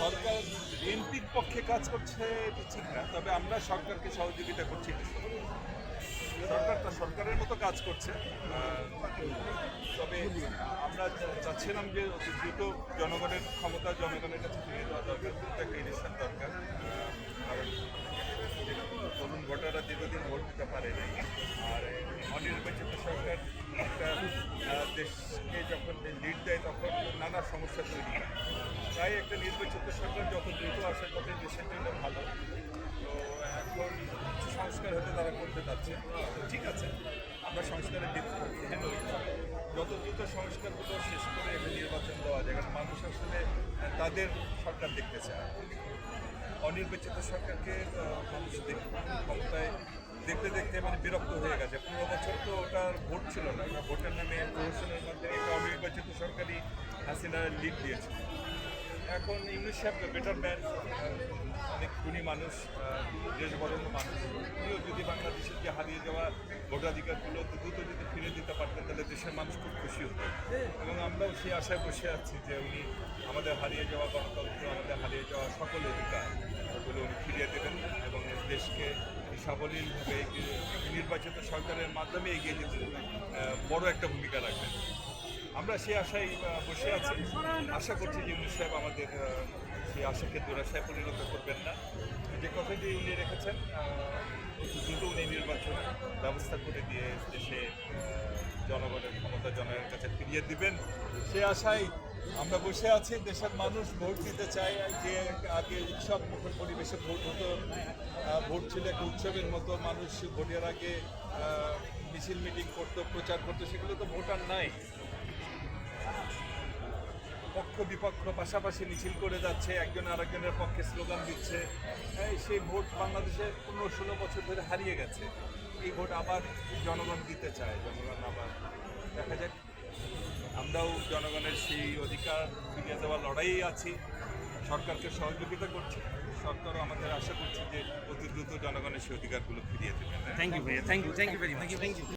সরকার বিএনপির পক্ষে কাজ করছে এটা ঠিক না, তবে আমরা সরকারকে সহযোগিতা করছি এটা সত্য। সরকারটা সরকারের মতো কাজ করছে, তবে আমরা চাচ্ছিলাম যে অতি দ্রুত জনগণের ক্ষমতা জনগণের কাছে ফিরিয়ে দেওয়া দরকার, দ্রুত একটা ইলেকশন দরকার। কারণ তরুণ ভোটাররা দীর্ঘদিন ভোট দিতে পারে নাই, আর অনির্বাচিত সরকার একটা দেশকে যখন লিড দেয় তখন নানা সমস্যা তৈরি হয়। তাই একটা নির্বাচিত সরকার যত দ্রুত আসার পথে দেশের জন্য ভালো। তো এখন কিছু সংস্কার হতে তারা করতে চাচ্ছে, তো ঠিক আছে, আমরা সংস্কারের দিক ধ্যান হই। যত দ্রুত সংস্কারগুলো শেষ করে একটা নির্বাচন দেওয়া যায়, কারণ মানুষ আসলে তাদের সরকার দেখতে চায়। অনির্বাচিত সরকারকে মানুষ ক্ষমতায় দেখতে দেখতে মানে বিরক্ত হয়ে গেছে। 15 বছর তো ওটার ভোট ছিল না, ভোটের নামে প্রহসনের মাধ্যমে একটা অনির্বাচিত সরকারই হাসিনা লিড দিয়েছে। এখন ইংলিশ সাহেব বেটার ম্যান, অনেক গুণী মানুষ, দেশ বরণ্য মানুষ। উনিও যদি বাংলাদেশের যে হারিয়ে যাওয়া ভোটাধিকারগুলো দ্রুত যদি ফিরে দিতে পারতেন তাহলে দেশের মানুষ খুব খুশি হতো। এবং আমরাও সেই আশায় বসে আছি যে উনি আমাদের হারিয়ে যাওয়া গণতন্ত্র, আমাদের হারিয়ে যাওয়া সকল অধিকার ওগুলো উনি ফিরিয়ে দেবেন এবং দেশকে সাবলীলভাবে নির্বাচিত সরকারের মাধ্যমে এগিয়ে যেতে বড় একটা ভূমিকা রাখবেন। আমরা সেই আশায় বসে আছি, আশা করছি যে ইউনুস সাহেব আমাদের সেই আশাকে দুরাশায় পরিণত করবেন না। যে কথাটি উনি রেখেছেন, দ্রুত উনি নির্বাচন ব্যবস্থা করে দিয়ে দেশে জনগণের ক্ষমতা জনগণের কাছে ফিরিয়ে দিবেন সে আশায় আমরা বসে আছি। দেশের মানুষ ভোট দিতে চায়, যে আগে উৎসব মুখর পরিবেশে ভোট হতো, ভোট ছিল একটা উৎসবের মতো, মানুষ ভোটের আগে মিছিল মিটিং করতো, প্রচার করতো, সেগুলো তো ভোটার নাই। পক্ষ বিপক্ষ পাশাপাশি মিছিল করে যাচ্ছে, একজন আরেকজনের পক্ষে স্লোগান দিচ্ছে। সেই ভোট বাংলাদেশে 15-16 বছর ধরে হারিয়ে গেছে। এই ভোট আবার জনগণ দিতে চায়, জনগণ আবার দেখা যাক। আমরাও জনগণের সেই অধিকার ফিরিয়ে দেওয়ার লড়াইয়ে আছি, সরকারকে সহযোগিতা করছি, সরকারও আমাদের আশা করছি যে অতি দ্রুত জনগণের সেই অধিকারগুলো ফিরিয়ে দেবেন। থ্যাংক ইউ ভাইয়া, থ্যাংক ইউ ভেরি মাচ।